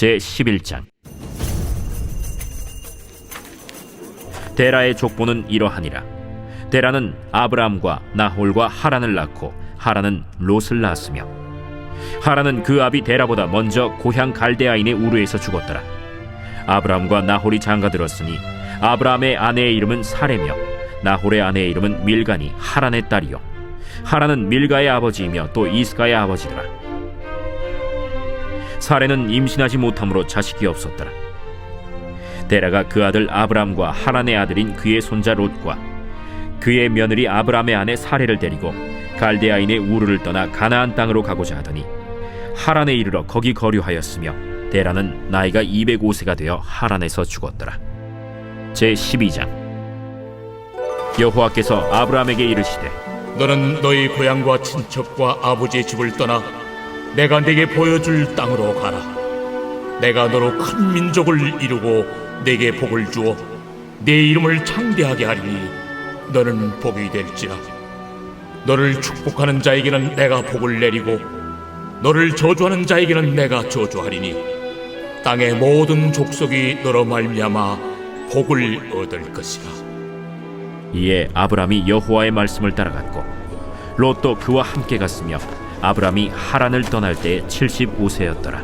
제11장. 데라의 족보는 이러하니라. 데라는 아브람과 나홀과 하란을 낳고 하란은 롯을 낳았으며, 하란은 그 아비 데라보다 먼저 고향 갈대아인의 우르에서 죽었더라. 아브람과 나홀이 장가들었으니 아브람의 아내의 이름은 사레며 나홀의 아내의 이름은 밀가니 하란의 딸이요, 하란은 밀가의 아버지이며 또 이스가의 아버지더라. 사레는 임신하지 못함으로 자식이 없었더라. 데라가 그 아들 아브람과 하란의 아들인 그의 손자 롯과 그의 며느리 아브람의 아내 사레를 데리고 갈대아인의 우르를 떠나 가나안 땅으로 가고자 하더니 하란에 이르러 거기 거류하였으며, 데라는 나이가 205세가 되어 하란에서 죽었더라. 제12장. 여호와께서 아브람에게 이르시되, 너는 너희 고향과 친척과 아버지의 집을 떠나 내가 네게 보여줄 땅으로 가라. 내가 너로 큰 민족을 이루고 네게 복을 주어 네 이름을 창대하게 하리니 너는 복이 될지라. 너를 축복하는 자에게는 내가 복을 내리고 너를 저주하는 자에게는 내가 저주하리니 땅의 모든 족속이 너로 말미암아 복을 얻을 것이라. 이에 아브람이 여호와의 말씀을 따라갔고 롯도 그와 함께 갔으며, 아브람이 하란을 떠날 때 75세였더라.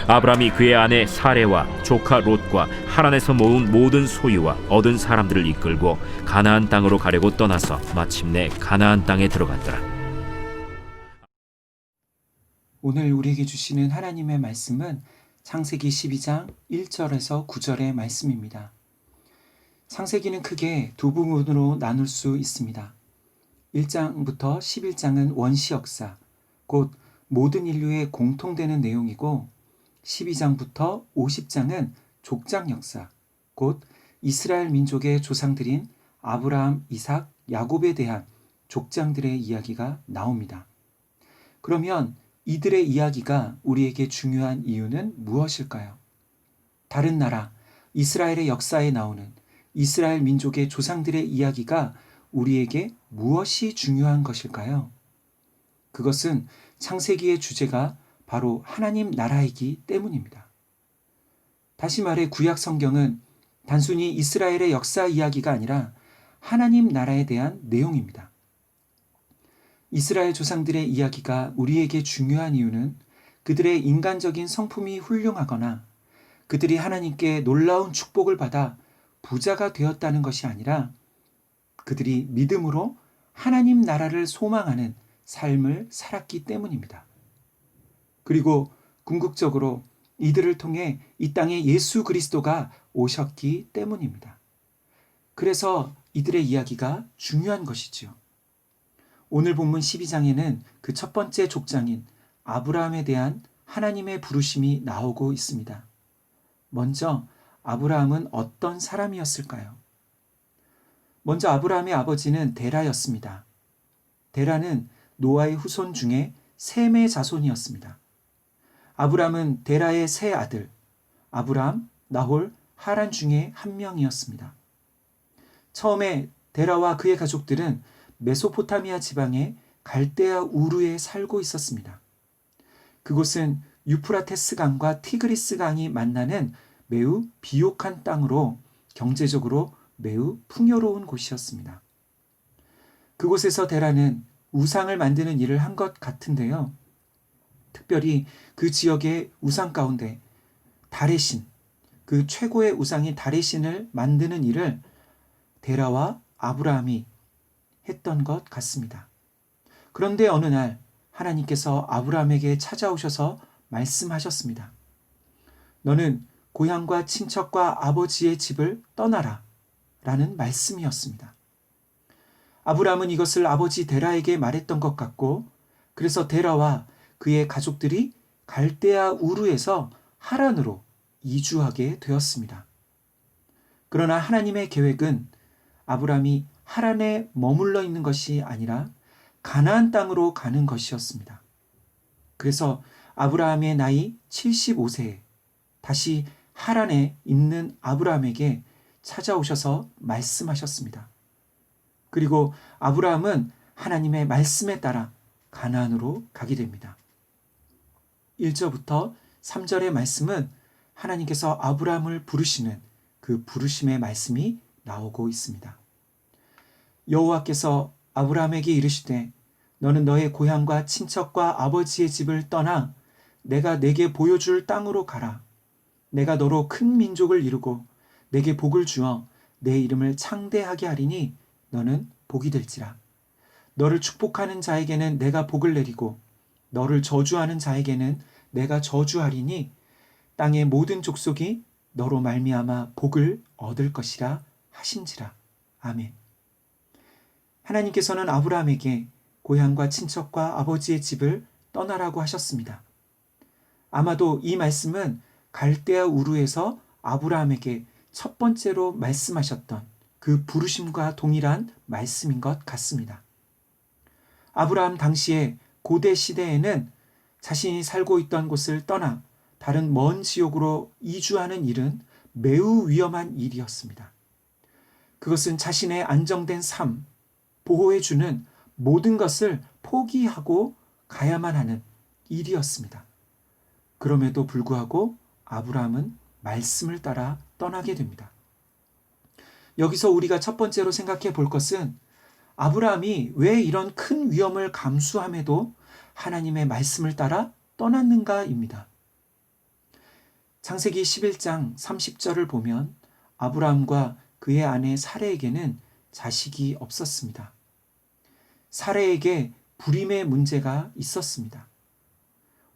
아브람이 그의 아내 사레와 조카 롯과 하란에서 모은 모든 소유와 얻은 사람들을 이끌고 가나안 땅으로 가려고 떠나서 마침내 가나안 땅에 들어갔더라. 오늘 우리에게 주시는 하나님의 말씀은 창세기 12장 1절에서 9절의 말씀입니다. 창세기는 크게 두 부분으로 나눌 수 있습니다. 1장부터 11장은 원시 역사, 곧 모든 인류에 공통되는 내용이고, 12장부터 50장은 족장 역사, 곧 이스라엘 민족의 조상들인 아브라함, 이삭, 야곱에 대한 족장들의 이야기가 나옵니다. 그러면 이들의 이야기가 우리에게 중요한 이유는 무엇일까요? 다른 나라, 이스라엘의 역사에 나오는 이스라엘 민족의 조상들의 이야기가 우리에게 무엇이 중요한 것일까요? 그것은 창세기의 주제가 바로 하나님 나라이기 때문입니다. 다시 말해 구약 성경은 단순히 이스라엘의 역사 이야기가 아니라 하나님 나라에 대한 내용입니다. 이스라엘 조상들의 이야기가 우리에게 중요한 이유는 그들의 인간적인 성품이 훌륭하거나 그들이 하나님께 놀라운 축복을 받아 부자가 되었다는 것이 아니라 그들이 믿음으로 하나님 나라를 소망하는 삶을 살았기 때문입니다. 그리고 궁극적으로 이들을 통해 이 땅에 예수 그리스도가 오셨기 때문입니다. 그래서 이들의 이야기가 중요한 것이지요. 오늘 본문 12장에는 그 첫 번째 족장인 아브라함에 대한 하나님의 부르심이 나오고 있습니다. 먼저 아브라함은 어떤 사람이었을까요? 먼저 아브라함의 아버지는 데라였습니다. 데라는 노아의 후손 중에 셈의 자손이었습니다. 아브라함은 데라의 세 아들 아브람, 나홀, 하란 중에 한 명이었습니다. 처음에 데라와 그의 가족들은 메소포타미아 지방의 갈대아 우르에 살고 있었습니다. 그곳은 유프라테스 강과 티그리스 강이 만나는 매우 비옥한 땅으로 경제적으로 매우 풍요로운 곳이었습니다. 그곳에서 데라는 우상을 만드는 일을 한 것 같은데요. 특별히 그 지역의 우상 가운데 달의 신, 그 최고의 우상인 달의 신을 만드는 일을 데라와 아브라함이 했던 것 같습니다. 그런데 어느 날 하나님께서 아브라함에게 찾아오셔서 말씀하셨습니다. 너는 고향과 친척과 아버지의 집을 떠나라 라는 말씀이었습니다. 아브라함은 이것을 아버지 데라에게 말했던 것 같고, 그래서 데라와 그의 가족들이 갈대아 우르에서 하란으로 이주하게 되었습니다. 그러나 하나님의 계획은 아브라함이 하란에 머물러 있는 것이 아니라 가나안 땅으로 가는 것이었습니다. 그래서 아브라함의 나이 75세에 다시 하란에 있는 아브라함에게 찾아오셔서 말씀하셨습니다. 그리고 아브라함은 하나님의 말씀에 따라 가나안으로 가게 됩니다. 1절부터 3절의 말씀은 하나님께서 아브라함을 부르시는 그 부르심의 말씀이 나오고 있습니다. 여호와께서 아브라함에게 이르시되 너는 너의 고향과 친척과 아버지의 집을 떠나 내가 내게 보여줄 땅으로 가라. 내가 너로 큰 민족을 이루고 내게 복을 주어 내 이름을 창대하게 하리니 너는 복이 될지라. 너를 축복하는 자에게는 내가 복을 내리고 너를 저주하는 자에게는 내가 저주하리니 땅의 모든 족속이 너로 말미암아 복을 얻을 것이라 하신지라. 아멘. 하나님께서는 아브라함에게 고향과 친척과 아버지의 집을 떠나라고 하셨습니다. 아마도 이 말씀은 갈대아 우르에서 아브라함에게 첫 번째로 말씀하셨던 그 부르심과 동일한 말씀인 것 같습니다. 아브라함 당시에 고대 시대에는 자신이 살고 있던 곳을 떠나 다른 먼 지역으로 이주하는 일은 매우 위험한 일이었습니다. 그것은 자신의 안정된 삶, 보호해주는 모든 것을 포기하고 가야만 하는 일이었습니다. 그럼에도 불구하고 아브라함은 말씀을 따라 떠나게 됩니다. 여기서 우리가 첫 번째로 생각해 볼 것은 아브라함이 왜 이런 큰 위험을 감수함에도 하나님의 말씀을 따라 떠났는가입니다. 창세기 11장 30절을 보면 아브라함과 그의 아내 사레에게는 자식이 없었습니다. 사레에게 불임의 문제가 있었습니다.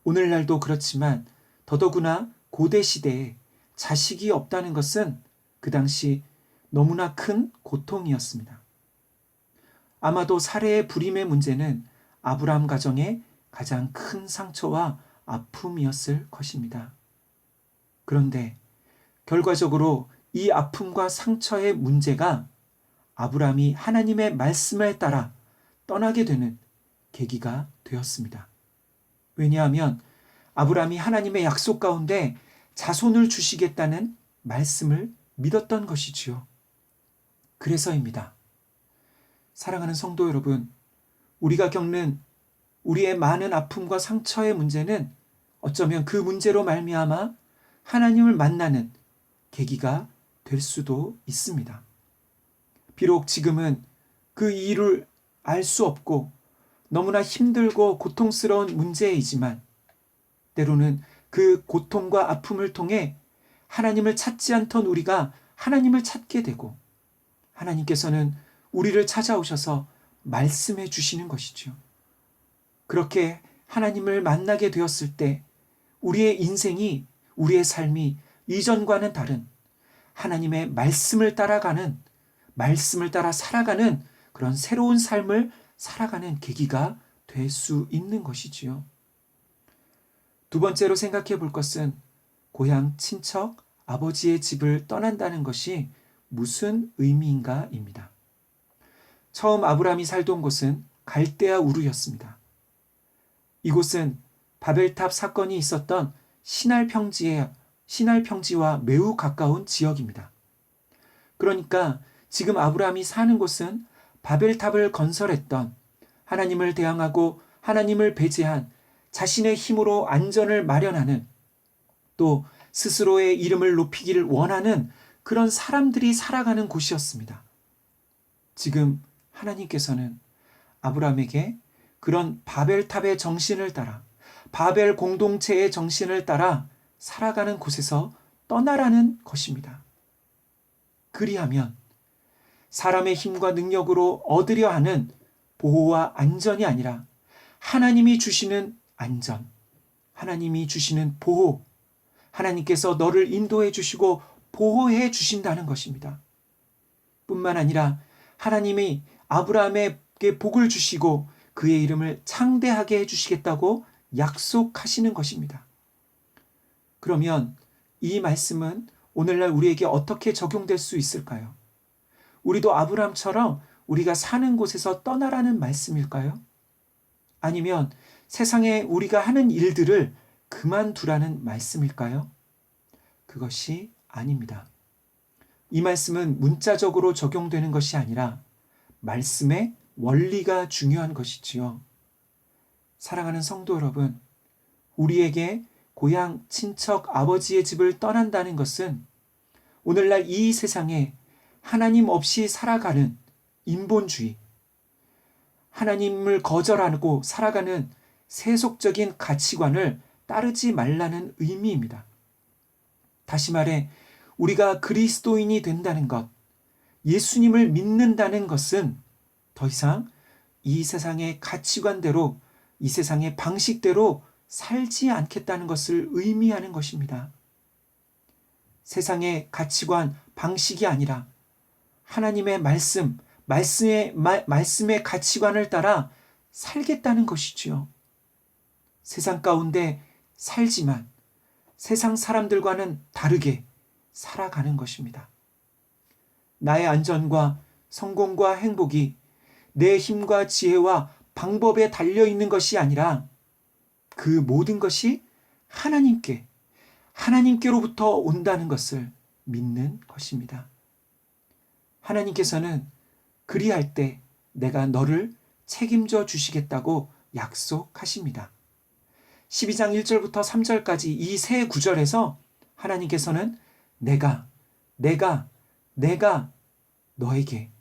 오늘날도 그렇지만 더더구나 고대 시대에 자식이 없다는 것은 그 당시 너무나 큰 고통이었습니다. 아마도 사레의 불임의 문제는 아브라함 가정의 가장 큰 상처와 아픔이었을 것입니다. 그런데 결과적으로 이 아픔과 상처의 문제가 아브라함이 하나님의 말씀을 따라 떠나게 되는 계기가 되었습니다. 왜냐하면 아브라함이 하나님의 약속 가운데 자손을 주시겠다는 말씀을 믿었던 것이지요. 그래서입니다. 사랑하는 성도 여러분, 우리가 겪는 우리의 많은 아픔과 상처의 문제는 어쩌면 그 문제로 말미암아 하나님을 만나는 계기가 될 수도 있습니다. 비록 지금은 그 이유를 알 수 없고 너무나 힘들고 고통스러운 문제이지만 때로는 그 고통과 아픔을 통해 하나님을 찾지 않던 우리가 하나님을 찾게 되고 하나님께서는 우리를 찾아오셔서 말씀해 주시는 것이죠. 그렇게 하나님을 만나게 되었을 때 우리의 인생이, 우리의 삶이 이전과는 다른 하나님의 말씀을 따라가는, 말씀을 따라 살아가는 그런 새로운 삶을 살아가는 계기가 될 수 있는 것이지요. 두 번째로 생각해 볼 것은 고향, 친척, 아버지의 집을 떠난다는 것이 무슨 의미인가입니다. 처음 아브라함이 살던 곳은 갈대아 우르였습니다. 이곳은 바벨탑 사건이 있었던 시날 평지와 매우 가까운 지역입니다. 그러니까 지금 아브라함이 사는 곳은 바벨탑을 건설했던, 하나님을 대항하고 하나님을 배제한, 자신의 힘으로 안전을 마련하는, 또 스스로의 이름을 높이기를 원하는 그런 사람들이 살아가는 곳이었습니다. 지금 하나님께서는 아브라함에게 그런 바벨탑의 정신을 따라, 바벨 공동체의 정신을 따라 살아가는 곳에서 떠나라는 것입니다. 그리하면 사람의 힘과 능력으로 얻으려 하는 보호와 안전이 아니라 하나님이 주시는 안전, 하나님이 주시는 보호, 하나님께서 너를 인도해 주시고 보호해 주신다는 것입니다. 뿐만 아니라 하나님이 아브라함에게 복을 주시고 그의 이름을 창대하게 해주시겠다고 약속하시는 것입니다. 그러면 이 말씀은 오늘날 우리에게 어떻게 적용될 수 있을까요? 우리도 아브라함처럼 우리가 사는 곳에서 떠나라는 말씀일까요? 아니면 세상에 우리가 하는 일들을 그만두라는 말씀일까요? 그것이 아닙니다. 이 말씀은 문자적으로 적용되는 것이 아니라 말씀의 원리가 중요한 것이지요. 사랑하는 성도 여러분, 우리에게 고향, 친척, 아버지의 집을 떠난다는 것은 오늘날 이 세상에 하나님 없이 살아가는 인본주의, 하나님을 거절하고 살아가는 세속적인 가치관을 따르지 말라는 의미입니다. 다시 말해 우리가 그리스도인이 된다는 것, 예수님을 믿는다는 것은 더 이상 이 세상의 가치관대로, 이 세상의 방식대로 살지 않겠다는 것을 의미하는 것입니다. 세상의 가치관, 방식이 아니라 하나님의 말씀의 가치관을 따라 살겠다는 것이지요. 세상 가운데 살지만 세상 사람들과는 다르게 살아가는 것입니다. 나의 안전과 성공과 행복이 내 힘과 지혜와 방법에 달려있는 것이 아니라 그 모든 것이 하나님께로부터 온다는 것을 믿는 것입니다. 하나님께서는 그리할 때 내가 너를 책임져 주시겠다고 약속하십니다. 12장 1절부터 3절까지 이 세 구절에서 하나님께서는 내가 너에게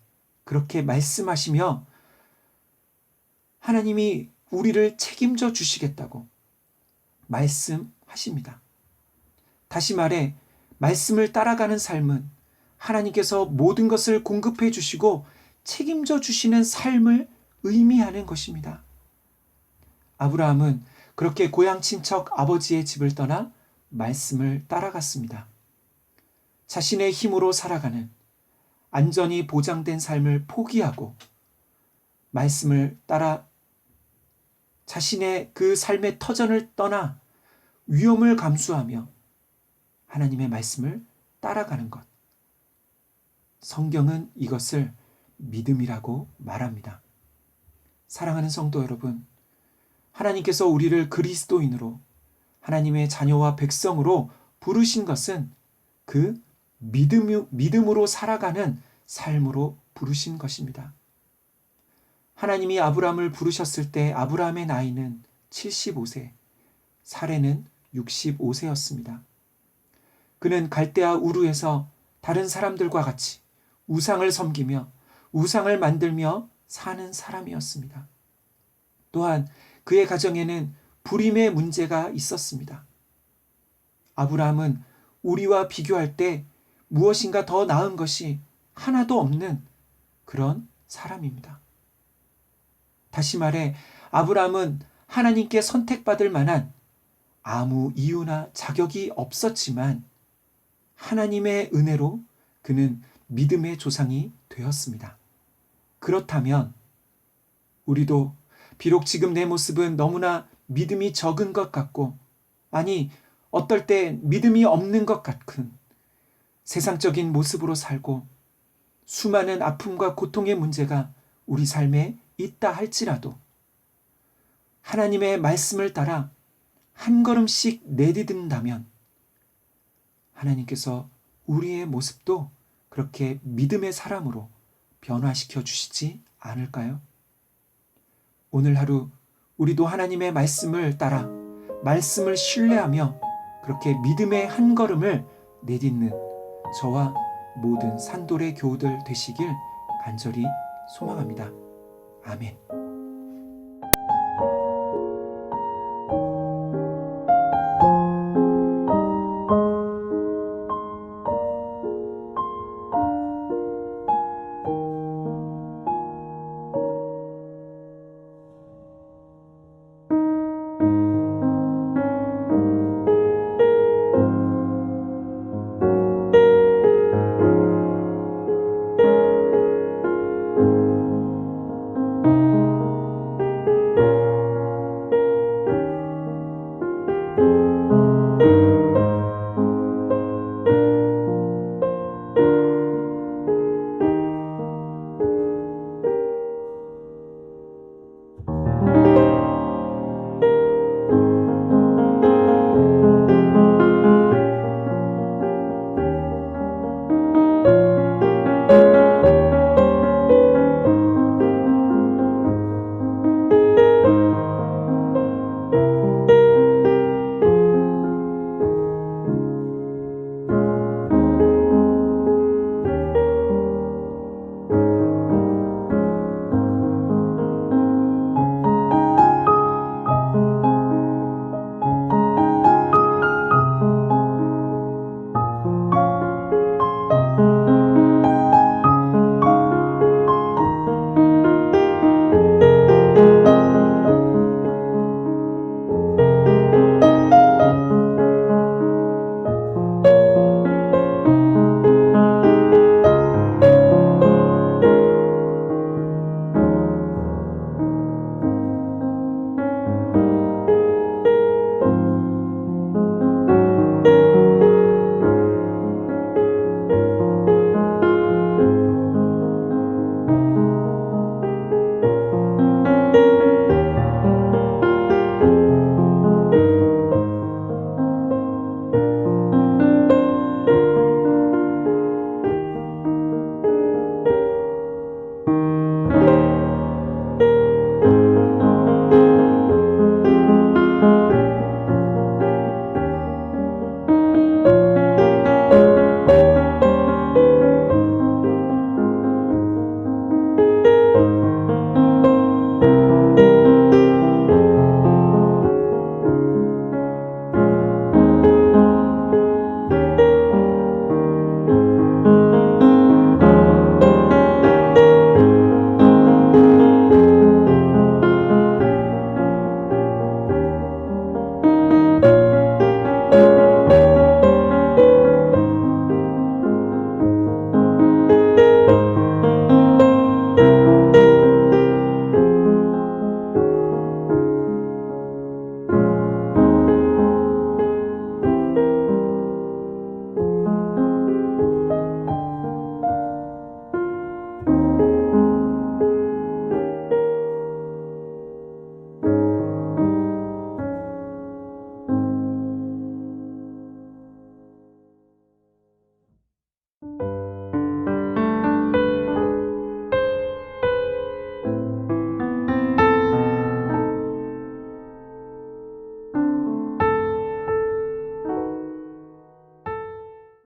그렇게 말씀하시며 하나님이 우리를 책임져 주시겠다고 말씀하십니다. 다시 말해 말씀을 따라가는 삶은 하나님께서 모든 것을 공급해 주시고 책임져 주시는 삶을 의미하는 것입니다. 아브라함은 그렇게 고향 친척 아버지의 집을 떠나 말씀을 따라갔습니다. 자신의 힘으로 살아가는 안전이 보장된 삶을 포기하고 말씀을 따라 자신의 그 삶의 터전을 떠나 위험을 감수하며 하나님의 말씀을 따라가는 것. 성경은 이것을 믿음이라고 말합니다. 사랑하는 성도 여러분, 하나님께서 우리를 그리스도인으로 하나님의 자녀와 백성으로 부르신 것은 그 믿음으로 살아가는 삶으로 부르신 것입니다. 하나님이 아브라함을 부르셨을 때 아브라함의 나이는 75세, 사레는 65세였습니다. 그는 갈대아 우르에서 다른 사람들과 같이 우상을 섬기며 우상을 만들며 사는 사람이었습니다. 또한 그의 가정에는 불임의 문제가 있었습니다. 아브라함은 우리와 비교할 때 무엇인가 더 나은 것이 하나도 없는 그런 사람입니다. 다시 말해 아브라함은 하나님께 선택받을 만한 아무 이유나 자격이 없었지만 하나님의 은혜로 그는 믿음의 조상이 되었습니다. 그렇다면 우리도 비록 지금 내 모습은 너무나 믿음이 적은 것 같고, 아니 어떨 때 믿음이 없는 것 같은 세상적인 모습으로 살고 수많은 아픔과 고통의 문제가 우리 삶에 있다 할지라도 하나님의 말씀을 따라 한 걸음씩 내딛는다면 하나님께서 우리의 모습도 그렇게 믿음의 사람으로 변화시켜 주시지 않을까요? 오늘 하루 우리도 하나님의 말씀을 따라 말씀을 신뢰하며 그렇게 믿음의 한 걸음을 내딛는 저와 모든 산돌의 교우들 되시길 간절히 소망합니다. 아멘.